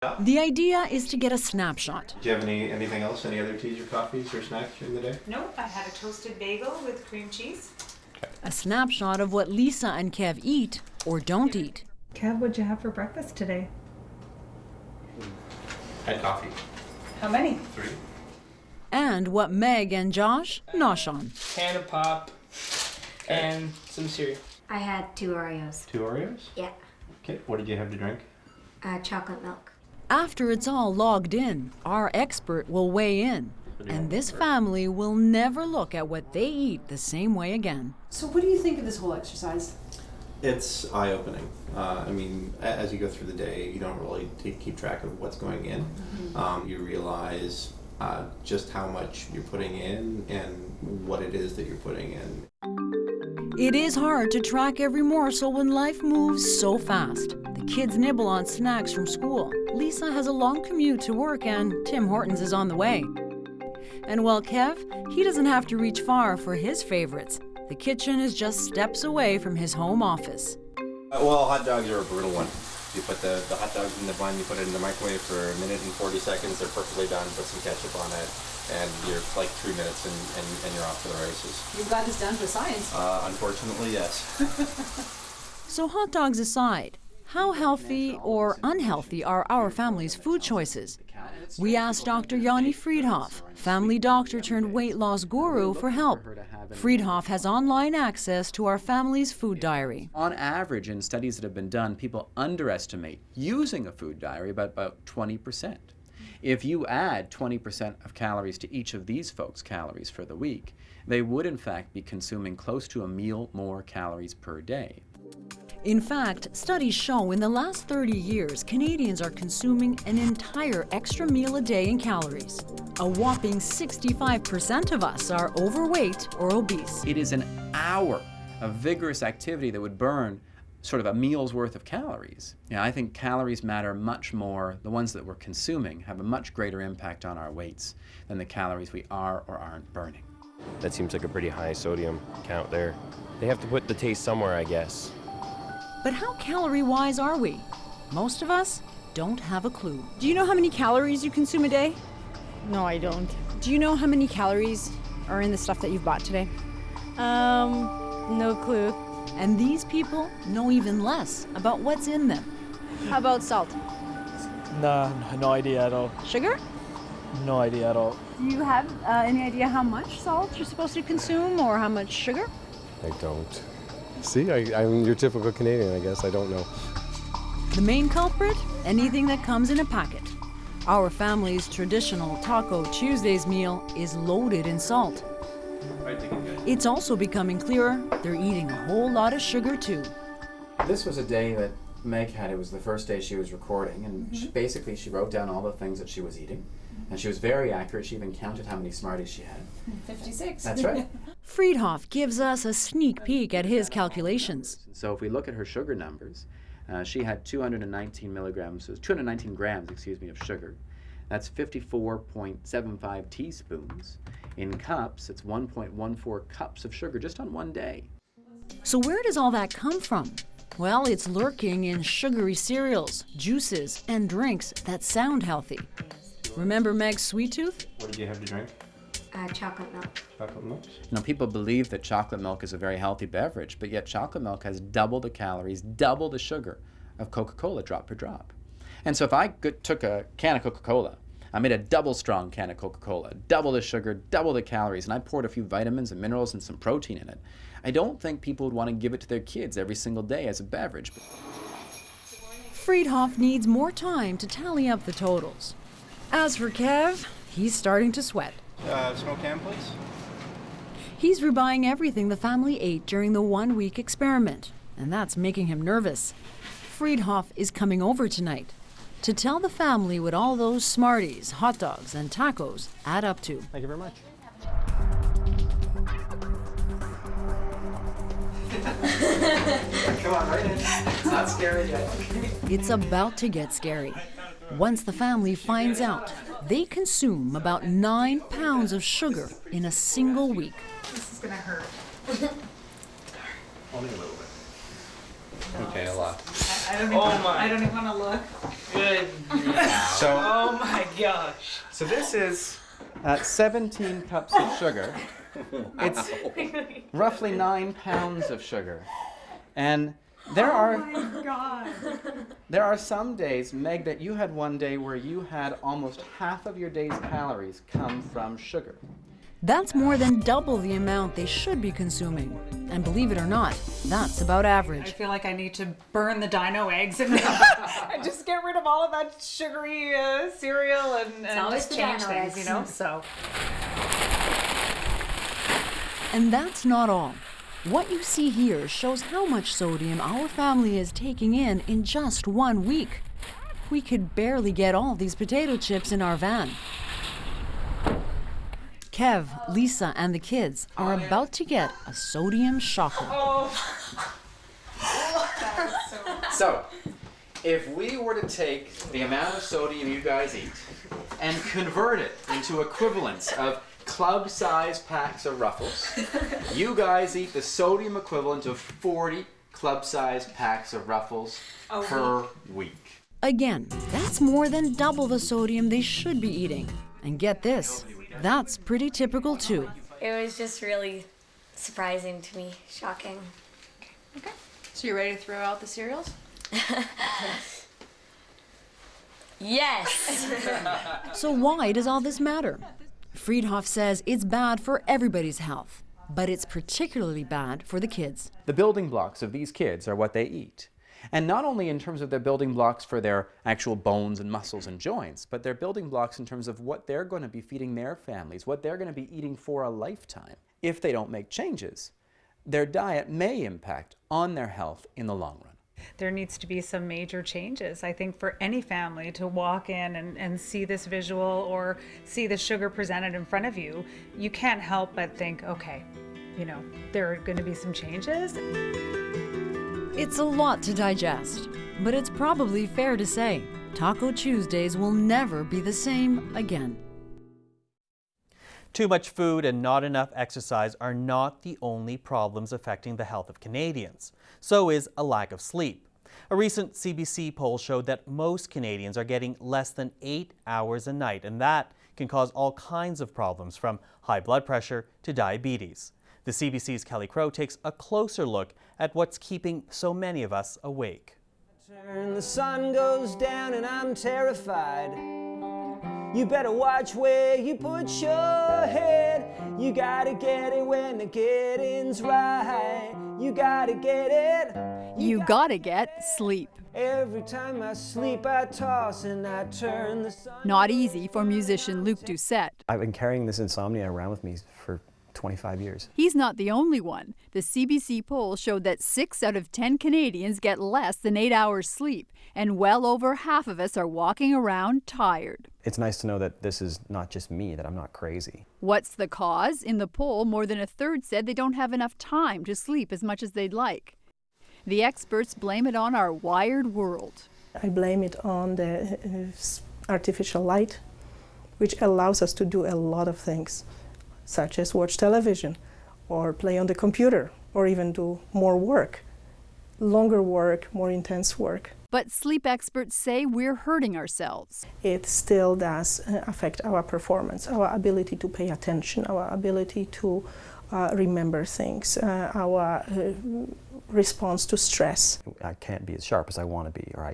The idea is to get a snapshot. Do you have anything else? Any other teas or coffees or snacks during the day? Nope, I had a toasted bagel with cream cheese. A snapshot of what Lisa and Kev eat or don't eat. Kev, what'd you have for breakfast today? Had coffee. How many? 3. And what Meg and Josh nosh on. Can of pop and some cereal. I had 2 Oreos. 2 Oreos? Yeah. Okay, what did you have to drink? Chocolate milk. After it's all logged in, our expert will weigh in. And this family will never look at what they eat the same way again. So what do you think of this whole exercise? It's eye-opening. I mean, as you go through the day, you don't really keep track of what's going in. You realize just how much you're putting in and what it is that you're putting in. It is hard to track every morsel when life moves so fast. The kids nibble on snacks from school. Lisa has a long commute to work and Tim Hortons is on the way. And while Kev, he doesn't have to reach far for his favorites. The kitchen is just steps away from his home office. Well, hot dogs are a brutal one. You put the hot dogs in the bun, you put it in the microwave for 1 minute and 40 seconds, they're perfectly done, put some ketchup on it, and you're like 3 minutes and you're off to the races. You've got this down to a science. Unfortunately, yes. So hot dogs aside, how healthy or unhealthy are our family's food choices? We asked Dr. Yanni Friedhoff, family doctor turned weight loss guru, for help. Friedhoff has online access to our family's food diary. On average, in studies that have been done, people underestimate using a food diary by about 20%. If you add 20% of calories to each of these folks' calories for the week, they would in fact be consuming close to a meal more calories per day. In fact, studies show in the last 30 years, Canadians are consuming an entire extra meal a day in calories. A whopping 65% of us are overweight or obese. It is an hour of vigorous activity that would burn sort of a meal's worth of calories. I think calories matter much more. The ones that we're consuming have a much greater impact on our weights than the calories we are or aren't burning. That seems like a pretty high sodium count there. They have to put the taste somewhere, I guess. But how calorie-wise are we? Most of us don't have a clue. Do you know how many calories you consume a day? No, I don't. Do you know how many calories are in the stuff that you've bought today? No clue. And these people know even less about what's in them. How about salt? Nah, no idea at all. Sugar? No idea at all. Do you have any idea how much salt you're supposed to consume or how much sugar? I don't. See, I'm your typical Canadian, I guess. I don't know. The main culprit? Anything that comes in a packet. Our family's traditional Taco Tuesdays meal is loaded in salt. It's also becoming clearer they're eating a whole lot of sugar too. This was a day that Meg had. It was the first day she was recording, and she wrote down all the things that she was eating. And she was very accurate. She even counted how many Smarties she had. 56. That's right. Friedhoff gives us a sneak peek at his calculations. So if we look at her sugar numbers, she had 219 grams of sugar. That's 54.75 teaspoons. In cups, it's 1.14 cups of sugar just on one day. So where does all that come from? Well, it's lurking in sugary cereals, juices, and drinks that sound healthy. Remember Meg's sweet tooth? What did you have to drink? Chocolate milk. Chocolate milk? People believe that chocolate milk is a very healthy beverage, but yet chocolate milk has double the calories, double the sugar of Coca-Cola drop per drop. And so if I took a can of Coca-Cola, I made a double strong can of Coca-Cola, double the sugar, double the calories, and I poured a few vitamins and minerals and some protein in it, I don't think people would want to give it to their kids every single day as a beverage. Friedhoff needs more time to tally up the totals. As for Kev, he's starting to sweat. Smoked ham, please. He's rebuying everything the family ate during the 1-week experiment, and that's making him nervous. Friedhoff is coming over tonight to tell the family what all those Smarties, hot dogs, and tacos add up to. Thank you very much. Come on, right in. It's not scary yet. It's about to get scary. Once the family finds out, they consume about 9 pounds of sugar in a single week. This is gonna hurt. Only a little bit. Okay, a lot. I don't even want to look. Good. So, Oh my gosh. so this is 17 cups of sugar. It's roughly 9 pounds of sugar. And there are some days, Meg, that you had one day where you had almost half of your day's calories come from sugar. That's more than double the amount they should be consuming. And believe it or not, that's about I average. feel like I need to burn the dino eggs and just get rid of all of that sugary cereal and always just the change dino things, eggs. you know? So. And that's not all. What you see here shows how much sodium our family is taking in just 1 week. We could barely get all these potato chips in our van. Kev, Lisa, and the kids are about to get a sodium shocker. So, if we were to take the amount of sodium you guys eat and convert it into equivalents of club-sized packs of Ruffles, you guys eat the sodium equivalent of 40 club-sized packs of Ruffles per week. Again, that's more than double the sodium they should be eating. And get this, that's pretty typical too. It was just really surprising to me, shocking. Okay. So you're ready to throw out the cereals? Yes! So why does all this matter? Friedhoff says it's bad for everybody's health, but it's particularly bad for the kids. The building blocks of these kids are what they eat. And not only in terms of their building blocks for their actual bones and muscles and joints, but their building blocks in terms of what they're going to be feeding their families, what they're going to be eating for a lifetime. If they don't make changes, their diet may impact on their health in the long run. There needs to be some major changes, I think, for any family to walk in and see this visual or see the sugar presented in front of you. You can't help but think, okay, you know, there are going to be some changes. It's a lot to digest, but it's probably fair to say Taco Tuesdays will never be the same again. Too much food and not enough exercise are not the only problems affecting the health of Canadians. So is a lack of sleep. A recent CBC poll showed that most Canadians are getting less than 8 hours a night, and that can cause all kinds of problems from high blood pressure to diabetes. The CBC's Kelly Crow takes a closer look at what's keeping so many of us awake. The sun goes down and I'm terrified. You better watch where you put your head. You gotta get it when the getting's right. You gotta get it. You gotta get sleep. Every time I sleep, I toss and I turn. The sun. Not easy for musician Luc Doucette. I've been carrying this insomnia around with me for 25 years. He's not the only one. The CBC poll showed that 6 out of 10 Canadians get less than 8 hours sleep, and well over half of us are walking around tired. It's nice to know that this is not just me, that I'm not crazy. What's the cause? In the poll, more than a third said they don't have enough time to sleep as much as they'd like. The experts blame it on our wired world. I blame it on the artificial light, which allows us to do a lot of things, such as watch television, or play on the computer, or even do more work, longer work, more intense work. But sleep experts say we're hurting ourselves. It still does affect our performance, our ability to pay attention, our ability to remember things, our response to stress. I can't be as sharp as I want to be, or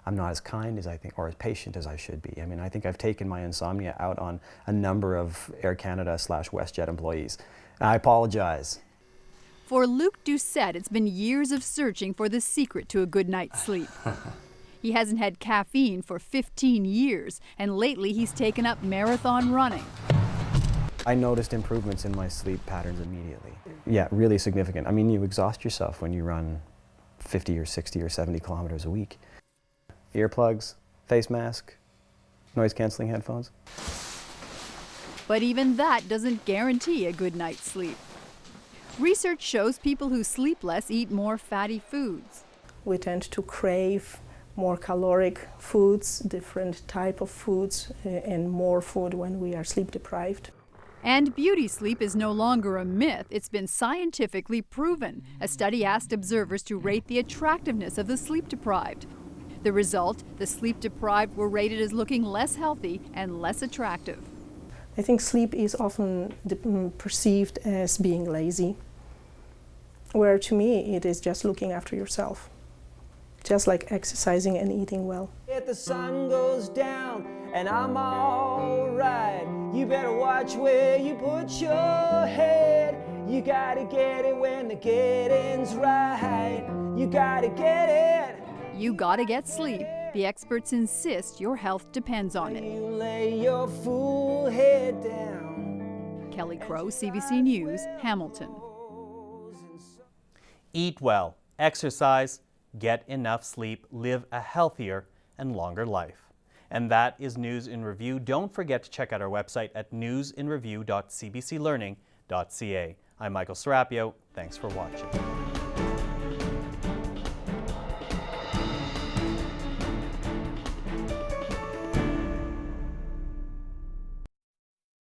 I'm not as kind as I think, or as patient as I should be. I mean, I think I've taken my insomnia out on a number of Air Canada / WestJet employees. I apologize. For Luc Doucette, it's been years of searching for the secret to a good night's sleep. He hasn't had caffeine for 15 years, and lately he's taken up marathon running. I noticed improvements in my sleep patterns immediately. Yeah, really significant. I mean, you exhaust yourself when you run 50 or 60 or 70 kilometers a week. Earplugs, face mask, noise-canceling headphones. But even that doesn't guarantee a good night's sleep. Research shows people who sleep less eat more fatty foods. We tend to crave more caloric foods, different type of foods, and more food when we are sleep deprived. And beauty sleep is no longer a myth. It's been scientifically proven. A study asked observers to rate the attractiveness of the sleep deprived. The result, the sleep-deprived were rated as looking less healthy and less attractive. I think sleep is often perceived as being lazy, where to me it is just looking after yourself, just like exercising and eating well. If the sun goes down and I'm alright, you better watch where you put your head. You gotta get it when the getting's right. You gotta get it. You gotta get sleep. The experts insist your health depends on it. You lay your full head down. Kelly Crow, CBC News, Hamilton. Eat well, exercise, get enough sleep, live a healthier and longer life. And that is News in Review. Don't forget to check out our website at newsinreview.cbclearning.ca. I'm Michael Serapio. Thanks for watching.